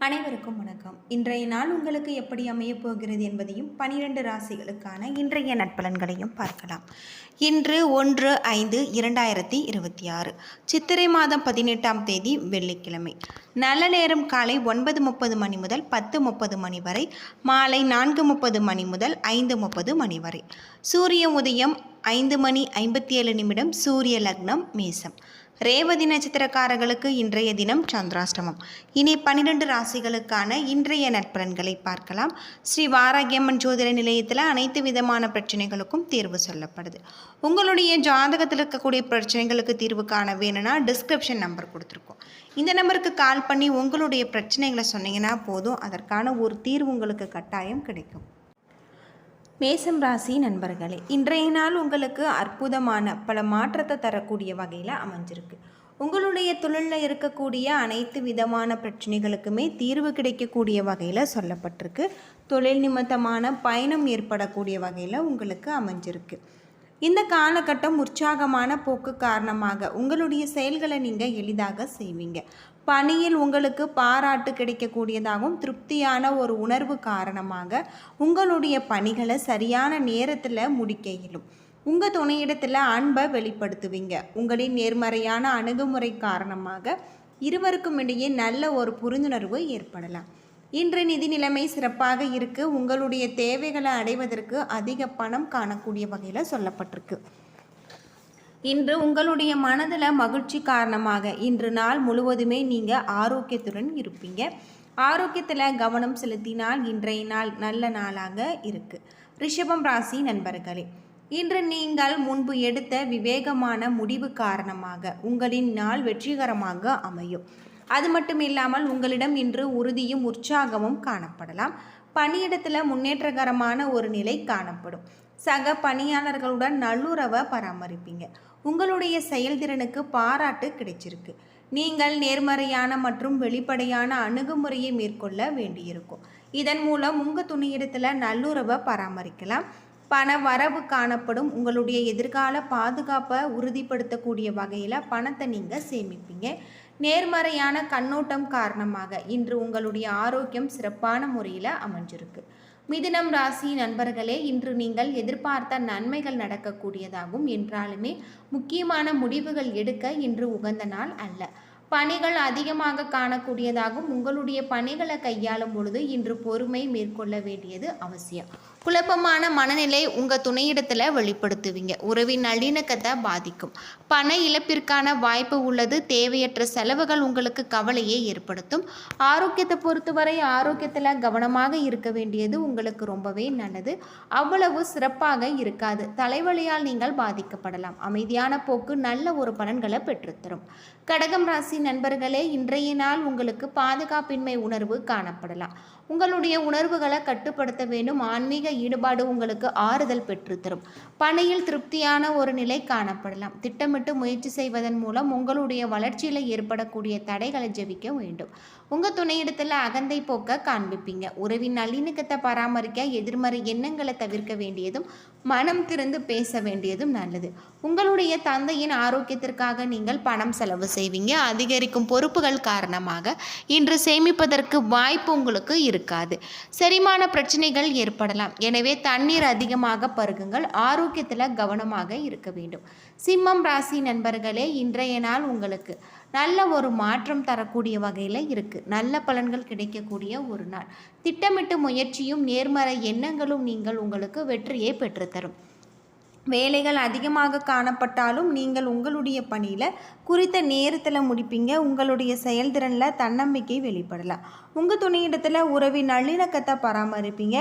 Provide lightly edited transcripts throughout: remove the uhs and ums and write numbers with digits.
அனைவருக்கும் வணக்கம். இன்றைய நாள் உங்களுக்கு எப்படி அமையப் போகிறது என்பதையும் 12 ராசிகளுக்கான இன்றைய நட்பலன்களையும் பார்க்கலாம். இன்று 1/5/2026 சித்திரை மாதம் 18ஆம் தேதி வெள்ளிக்கிழமை. நல்ல நேரம் காலை 9:30 மணி முதல் 10:30 மணி வரை, மாலை 4:30 மணி முதல் 5:30 மணி வரை. சூரிய உதயம் 5:57 சூரிய லக்னம் மேசம். ரேவதி நட்சத்திரக்காரர்களுக்கு இன்றைய தினம் சந்திராஷ்டமம். இனி 12 ராசிகளுக்கான இன்றைய நட்பலன்களை பார்க்கலாம். ஸ்ரீ வாராகியம்மன் ஜோதிட நிலையத்தில் அனைத்து விதமான பிரச்சனைகளுக்கும் தீர்வு சொல்லப்படுது. உங்களுடைய ஜாதகத்தில் இருக்கக்கூடிய பிரச்சனைகளுக்கு தீர்வு காண வேணும்னா டிஸ்கிரிப்ஷன் நம்பர் கொடுத்துருக்கோம். இந்த நம்பருக்கு கால் பண்ணி உங்களுடைய பிரச்சனைகளை சொன்னீங்கன்னா போதும், அதற்கான ஒரு தீர்வு உங்களுக்கு கட்டாயம் கிடைக்கும். மேசம் ராசி நண்பர்களே, இன்றைய நாள் உங்களுக்கு அற்புதமான பல மாற்றத்தை தரக்கூடிய வகையில் அமைஞ்சிருக்கு. உங்களுடைய தொழிலில் இருக்கக்கூடிய அனைத்து விதமான பிரச்சனைகளுக்குமே தீர்வு கிடைக்கக்கூடிய வகையில் சொல்லப்பட்டிருக்கு. தொழில் நிமித்தமான பயணம் ஏற்படக்கூடிய வகையில் உங்களுக்கு அமைஞ்சிருக்கு. இந்த காலகட்டம் உற்சாகமான போக்கு காரணமாக உங்களுடைய செயல்களை நீங்கள் எளிதாக செய்வீங்க. பணியில் உங்களுக்கு பாராட்டு கிடைக்கக்கூடியதாகவும் திருப்தியான ஒரு உணர்வு காரணமாக உங்களுடைய பணிகளை சரியான நேரத்தில் முடிக்க இயலும். உங்கள் துணையிடத்தில் அன்பை வெளிப்படுத்துவீங்க. உங்களின் நேர்மறையான அணுகுமுறை காரணமாக இருவருக்கும் இடையே நல்ல ஒரு புரிந்துணர்வு ஏற்படலாம். இன்று நிதி நிலைமை சிறப்பாக இருக்குது. உங்களுடைய தேவைகளை அடைவதற்கு அதிக பணம் காணக்கூடிய வகையில் சொல்லப்பட்டிருக்கு. இன்று உங்களுடைய மனதில் மகிழ்ச்சி காரணமாக இன்று நாள் முழுவதுமே நீங்கள் ஆரோக்கியத்துடன் இருப்பீங்க. ஆரோக்கியத்தில் கவனம் செலுத்தினால் இன்றைய நாள் நல்ல நாளாக இருக்குது. ரிஷபம் ராசி நண்பர்களே, இன்று நீங்கள் முன்பு எடுத்த விவேகமான முடிவு காரணமாக உங்களின் நாள் வெற்றிகரமாக அமையும். அது மட்டும் இல்லாமல் உங்களிடம் இன்று உறுதியும் உற்சாகமும் காணப்படலாம். பணியிடத்தில் முன்னேற்றகரமான ஒரு நிலை காணப்படும். சக பணியாளர்களுடன் நல்லுறவை பராமரிப்பீங்க. உங்களுடைய செயல்திறனுக்கு பாராட்டு கிடைச்சிருக்கு. நீங்கள் நேர்மறையான மற்றும் வெளிப்படையான அணுகுமுறையை மேற்கொள்ள வேண்டியிருக்கும். இதன் மூலம் உங்கள் துணையிடத்தில் நல்லுறவை பராமரிக்கலாம். பண வரவு காணப்படும். உங்களுடைய எதிர்கால பாதுகாப்பை உறுதிப்படுத்தக்கூடிய வகையில் பணத்தை நீங்கள் சேமிப்பீங்க. நேர்மறையான கண்ணோட்டம் காரணமாக இன்று உங்களுடைய ஆரோக்கியம் சிறப்பான முறையில் அமைஞ்சிருக்கு. மிதுனம் ராசி நண்பர்களே, இன்று நீங்கள் எதிர்பார்த்த நன்மைகள் நடக்கக்கூடியதாகும். என்றாலுமே முக்கியமான முடிவுகள் எடுக்க இன்று உகந்த நாள் அல்ல. பணிகள் அதிகமாக காணக்கூடியதாகும். உங்களுடைய பணிகளை கையாளும் பொழுது இன்று பொறுமை மேற்கொள்ள வேண்டியது அவசியம். குழப்பமான மனநிலை உங்கள் துணையிடத்தில் வெளிப்படுத்துவீங்க. உறவின் நல்லிணக்கத்தை பாதிக்கும். பண இழப்பிற்கான வாய்ப்பு உள்ளது. தேவையற்ற செலவுகள் உங்களுக்கு கவலையை ஏற்படுத்தும். ஆரோக்கியத்தை பொறுத்தவரை ஆரோக்கியத்தில் கவனமாக இருக்க வேண்டியது உங்களுக்கு ரொம்பவே நல்லது. அவ்வளவு சிறப்பாக இருக்காது. தலைவலியால் நீங்கள் பாதிக்கப்படலாம். அமைதியான போக்கு நல்ல ஒரு பலன்களை பெற்றுத்தரும். கடகம் ராசி நண்பர்களே, இன்றைய நாள் உங்களுக்கு பாதுகாப்பின்மை உணர்வு காணப்படலாம். உங்களுடைய உணர்வுகளை கட்டுப்படுத்த வேண்டும். ஆன்மீக ஈடுபாடு உங்களுக்கு ஆறுதல் பெற்றுத்தரும். பணியில் திருப்தியான ஒரு நிலை காணப்படலாம். திட்டமிட்டு முயற்சி செய்வதன் மூலம் உங்களுடைய வளர்ச்சியில் ஏற்படக்கூடிய தடைகளை ஜெயிக்க வேண்டும். உங்கள் துணையிடத்தில் அகந்தை போக்க காண்பிப்பீங்க. உறவின் நல்லிணக்கத்தை பராமரிக்க எதிர்மறை எண்ணங்களை தவிர்க்க வேண்டியதும் மனம் திறந்து பேச வேண்டியதும் நல்லது. உங்களுடைய தந்தையின் ஆரோக்கியத்திற்காக நீங்கள் பணம் செலவு செய்வீங்க. அதிகரிக்கும் பொறுப்புகள் காரணமாக இன்று சேமிப்பதற்கு வாய்ப்பு உங்களுக்கு இருக்காது. செரிமான பிரச்சனைகள் ஏற்படலாம். எனவே தண்ணீர் அதிகமாக பருகுங்கள். ஆரோக்கியத்தில் கவனமாக இருக்க வேண்டும். சிம்மம் ராசி நண்பர்களே, இன்றைய நாள் உங்களுக்கு நல்ல ஒரு மாற்றம் தரக்கூடிய வகையில் இருக்குது. நல்ல பலன்கள் கிடைக்கக்கூடிய ஒரு நாள். திட்டமிட்டு முயற்சியும் நேர்மறை எண்ணங்களும் நீங்கள் உங்களுக்கு வெற்றியை பெற்றுத்தரும். வேலைகள் அதிகமாக காணப்பட்டாலும் நீங்கள் உங்களுடைய பணியில் குறித்த நேரத்தில் முடிப்பீங்க. உங்களுடைய செயல்திறனில் தன்னம்பிக்கை வெளிப்படலாம். உங்கள் துணையிடத்தில் உறவின் நல்லிணக்கத்தை பராமரிப்பீங்க.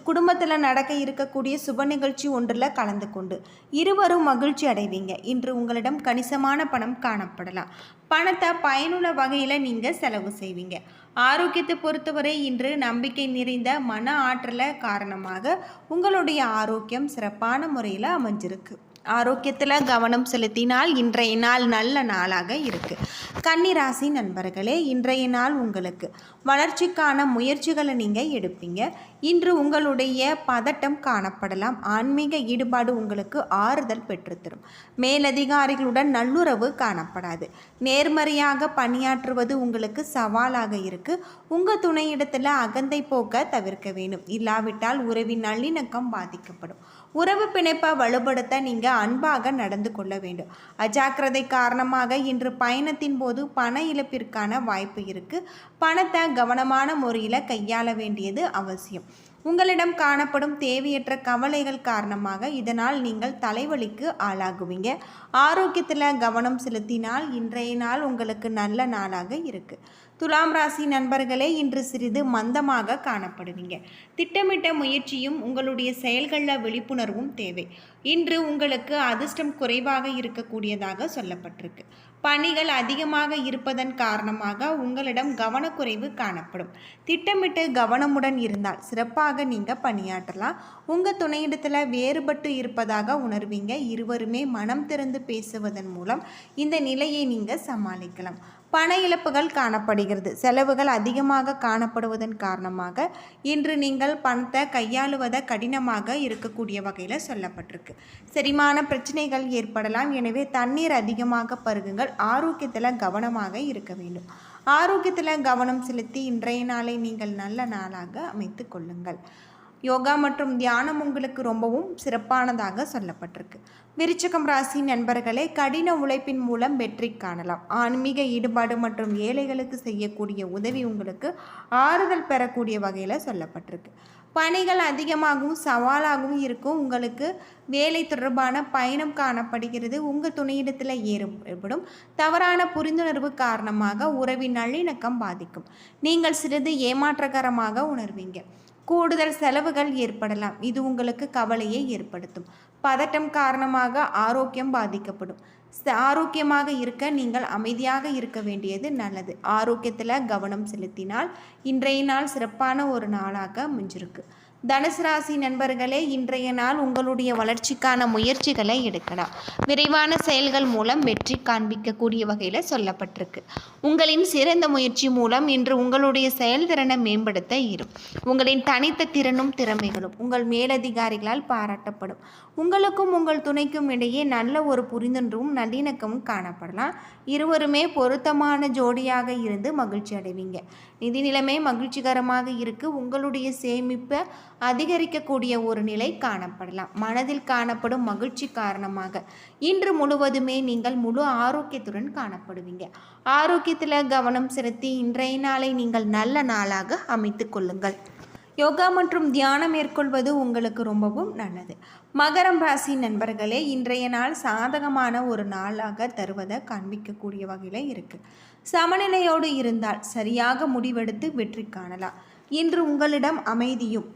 குடும்பத்தில் நடக்க இருக்கக்கூடிய சுப நிகழ்ச்சி ஒன்றில் கலந்து கொண்டு இருவரும் மகிழ்ச்சி அடைவீங்க. இன்று உங்களிடம் கணிசமான பணம் காணப்படலாம். பணத்தை பயனுள்ள வகையில் நீங்கள் செலவு செய்வீங்க. ஆரோக்கியத்தை பொறுத்தவரை இன்று நம்பிக்கை நிறைந்த மன ஆற்றல காரணமாக உங்களுடைய ஆரோக்கியம் சிறப்பான முறையில் அமைஞ்சிருக்கு. ஆரோக்கியத்தில் கவனம் செலுத்தினால் இன்றைய நாள் நல்ல நாளாக இருக்குது. கன்னிராசி நண்பர்களே, இன்றைய நாள் உங்களுக்கு வளர்ச்சிக்கான முயற்சிகளை நீங்கள் எடுப்பீங்க. இன்று உங்களுடைய பதட்டம் காணப்படலாம். ஆன்மீக ஈடுபாடு உங்களுக்கு ஆறுதல் பெற்றுத்தரும். மேலதிகாரிகளுடன் நல்லுறவு காணப்படாது. நேர்மறையாக பணியாற்றுவது உங்களுக்கு சவாலாக இருக்குது. உங்கள் துணையிடத்தில் அகந்தை போக்க தவிர்க்க வேண்டும். இல்லாவிட்டால் உறவின் நல்லிணக்கம் பாதிக்கப்படும். உறவு பிணைப்பை வலுப்படுத்த நீங்கள் அன்பாக நடந்து கொள்ள வேண்டும். அஜாக்கிரதை காரணமாக இன்று பயணத்தின் போது பண இழப்பிற்கான வாய்ப்பு இருக்குது. பணத்தை கவனமான முறையில் கையாள வேண்டியது அவசியம். உங்களிடம் காணப்படும் தேவையற்ற கவலைகள் காரணமாக இதனால் நீங்கள் தலைவலிக்கு ஆளாகுவீங்க. ஆரோக்கியத்தில் கவனம் செலுத்தினால் இன்றைய நாள் உங்களுக்கு நல்ல நாளாக இருக்குது. துலாம் ராசி நண்பர்களே, இன்று சிறிது மந்தமாக காணப்படுவீங்க. திட்டமிட்ட முயற்சியும் உங்களுடைய செயல்களில் விழிப்புணர்வும் தேவை. இன்று உங்களுக்கு அதிர்ஷ்டம் குறைவாக இருக்கக்கூடியதாக சொல்லப்பட்டிருக்கு. பணிகள் அதிகமாக இருப்பதன் காரணமாக உங்களிடம் கவனக்குறைவு காணப்படும். திட்டமிட்டு கவனமுடன் இருந்தால் சிறப்பாக நீங்கள் பணியாற்றலாம். உங்கள் துணையிடத்தில் வேறுபட்டு இருப்பதாக உணர்வீங்க. இருவருமே மனம் திறந்து பேசுவதன் மூலம் இந்த நிலையை நீங்கள் சமாளிக்கலாம். பண இழப்புகள் காணப்படுகிறது. செலவுகள் அதிகமாக காணப்படுவதன் காரணமாக இன்று நீங்கள் பணத்தை கையாளுவதை கடினமாக இருக்கக்கூடிய வகையில் சொல்லப்பட்டிருக்கு. செரிமான பிரச்சனைகள் ஏற்படலாம். எனவே தண்ணீர் அதிகமாக பருகுங்கள். ஆரோக்கியத்தில் கவனமாக இருக்க வேண்டும். ஆரோக்கியத்தில் கவனம் செலுத்தி இன்றைய நாளை நீங்கள் நல்ல நாளாக அமைத்து கொள்ளுங்கள். யோகா மற்றும் தியானம் உங்களுக்கு ரொம்பவும் சிறப்பானதாக சொல்லப்பட்டிருக்கு. விருச்சிகம் ராசி நண்பர்களே, கடின உழைப்பின் மூலம் வெற்றி காணலாம். ஆன்மீக ஈடுபாடு மற்றும் ஏழைகளுக்கு செய்யக்கூடிய உதவி உங்களுக்கு ஆறுதல் பெறக்கூடிய வகையில் சொல்லப்பட்டிருக்கு. பணிகள் அதிகமாகவும் சவாலாகவும் இருக்கும். உங்களுக்கு வேலை தொடர்பான பயணம் காணப்படுகிறது. உங்கள் துணையிடத்தில் ஏற்படும் தவறான புரிந்துணர்வு காரணமாக உறவின் நல்லிணக்கம் பாதிக்கும். நீங்கள் சிறிது ஏமாற்றகரமாக உணர்வீங்க. கூடுதல் செலவுகள் ஏற்படலாம். இது உங்களுக்கு கவலையை ஏற்படுத்தும். பதட்டம் காரணமாக ஆரோக்கியம் பாதிக்கப்படும். ஆரோக்கியமாக இருக்க நீங்கள் அமைதியாக இருக்க வேண்டியது நல்லது. ஆரோக்கியத்தில் கவனம் செலுத்தினால் இன்றைய நாள் சிறப்பான ஒரு நாளாக அமைஞ்சிருக்கு. தனுசு ராசி நண்பர்களே, இன்றைய நாள் உங்களுடைய வளர்ச்சிக்கான முயற்சிகளை எடுக்கலாம். விரைவான செயல்கள் மூலம் வெற்றி காண்பிக்கக்கூடிய வகையில் சொல்லப்பட்டிருக்கு. உங்களின் சிறந்த முயற்சி மூலம் இன்று உங்களுடைய செயல்திறனை மேம்படுத்த இரும். உங்களின் தனித்த திறனும் திறமைகளும் உங்கள் மேலதிகாரிகளால் பாராட்டப்படும். உங்களுக்கும் உங்கள் துணைக்கும் இடையே நல்ல ஒரு புரிந்துணர்வும் நல்லிணக்கமும் காணப்படலாம். இருவருமே பொருத்தமான ஜோடியாக இருந்து மகிழ்ச்சி அடைவீங்க. நிதி நிலைமை மகிழ்ச்சிகரமாக இருக்கு. உங்களுடைய சேமிப்பை அதிகரிக்கக்கூடிய ஒரு நிலை காணப்படலாம். மனதில் காணப்படும் மகிழ்ச்சி காரணமாக இன்று முழுவதுமே நீங்கள் முழு ஆரோக்கியத்துடன் காணப்படுவீங்க. ஆரோக்கியத்தில் கவனம் செலுத்தி இன்றைய நாளை நீங்கள் நல்ல நாளாக அமைத்து கொள்ளுங்கள். யோகா மற்றும் தியானம் மேற்கொள்வது உங்களுக்கு ரொம்பவும் நல்லது. மகரம் ராசி நண்பர்களே, இன்றைய நாள் சாதகமான ஒரு நாளாக தருவதை காண்பிக்கக்கூடிய வகையில் இருக்குது. சமநிலையோடு இருந்தால் சரியாக முடிவெடுத்து வெற்றி காணலாம். இன்று உங்களிடம் அமைதியும்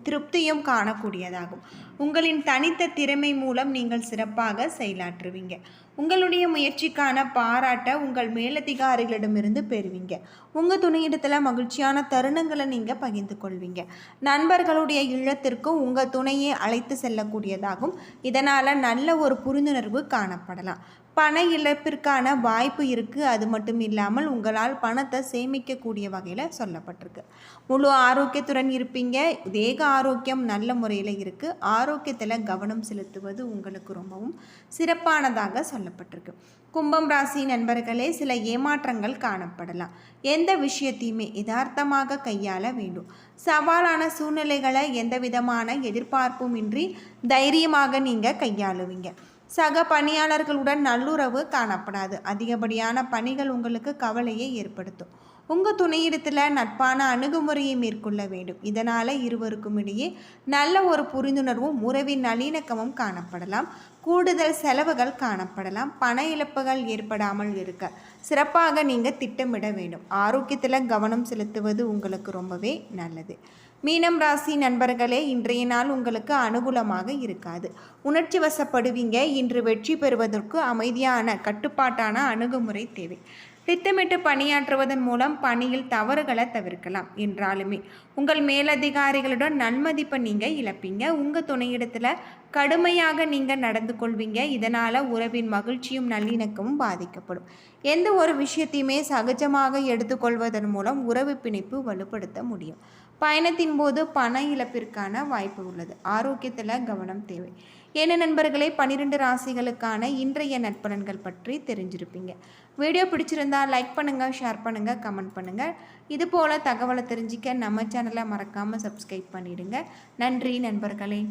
திருப்தியும் காணக்கூடியதாகும். உங்களின் தனித்த திறமை மூலம் நீங்கள் சிறப்பாக செயலாற்றுவீங்க. உங்களுடைய முயற்சிக்கான பாராட்ட உங்கள் மேலதிகாரிகளிடமிருந்து பெறுவீங்க. உங்கள் துணையிடத்தில் மகிழ்ச்சியான தருணங்களை நீங்கள் பகிர்ந்து கொள்வீங்க. நண்பர்களுடைய இல்லத்திற்கும் உங்கள் துணையை அழைத்து செல்லக்கூடியதாகும். இதனால் நல்ல ஒரு புரிந்துணர்வு காணப்படலாம். பண இழப்பிற்கான வாய்ப்பு இருக்குது. அது மட்டும் இல்லாமல் உங்களால் பணத்தை சேமிக்கக்கூடிய வகையில் சொல்லப்பட்டிருக்கு. முழு ஆரோக்கியத்துடன் இருப்பீங்க. தேக ஆரோக்கியம் நல்ல முறையில் இருக்குது. ஆரோக்கியத்தில் கவனம் செலுத்துவது உங்களுக்கு ரொம்பவும் சிறப்பானதாக சொல்லப்பட்டிருக்கு. கும்பம் ராசி நண்பர்களே, சில ஏமாற்றங்கள் காணப்படலாம். எந்த விஷயத்தையுமே யதார்த்தமாக கையாள வேண்டும். சவாலான சூழ்நிலைகளை எந்த விதமான எதிர்பார்ப்பும் இன்றி தைரியமாக நீங்கள் கையாளுவீங்க. சக பணியாளர்களுடன் நல்லுறவு காணப்படாது. அதிகப்படியான பணிகள் உங்களுக்கு கவலையை ஏற்படுத்தும். உங்கள் துணையிடத்தில் நட்பான அணுகுமுறையை மேற்கொள்ள வேண்டும். இதனால் இருவருக்கும் இடையே நல்ல ஒரு புரிந்துணர்வும் உறவின் நல்லிணக்கமும் காணப்படலாம். கூடுதல் செலவுகள் காணப்படலாம். பண இழப்புகள் ஏற்படாமல் இருக்க சிறப்பாக நீங்கள் திட்டமிட வேண்டும். ஆரோக்கியத்தில் கவனம் செலுத்துவது உங்களுக்கு ரொம்பவே நல்லது. மீனம் ராசி நண்பர்களே, இன்றைய நாள் உங்களுக்கு அனுகூலமாக இருக்காது. உணர்ச்சி வசப்படுவீங்க. இன்று வெற்றி பெறுவதற்கு அமைதியான கட்டுப்பாட்டான அணுகுமுறை தேவை. திட்டமிட்டு பணியாற்றுவதன் மூலம் பணியில் தவறுகளை தவிர்க்கலாம். என்றாலுமே உங்கள் மேலதிகாரிகளுடன் நன்மதிப்பை நீங்கள் இழப்பீங்க. உங்கள் துணையிடத்தில் கடுமையாக நீங்கள் நடந்து கொள்வீங்க. இதனால் உறவின் மகிழ்ச்சியும் நல்லிணக்கமும் பாதிக்கப்படும். எந்த ஒரு விஷயத்தையுமே சகஜமாக எடுத்துக்கொள்வதன் மூலம் உறவு பிணைப்பு வலுப்படுத்த முடியும். பயணத்தின் போது பண இழப்பிற்கான வாய்ப்பு உள்ளது. ஆரோக்கியத்தில் கவனம் தேவை. என்ன நண்பர்களே, 12 ராசிகளுக்கான இன்றைய நட்பலன்கள் பற்றி தெரிஞ்சிருப்பீங்க. வீடியோ பிடிச்சிருந்தா லைக் பண்ணுங்கள், ஷேர் பண்ணுங்கள், கமெண்ட் பண்ணுங்கள். இது போல் தகவலை தெரிஞ்சிக்க நம்ம சேனலை மறக்காமல் சப்ஸ்கிரைப் பண்ணிவிடுங்க. நன்றி நண்பர்களே.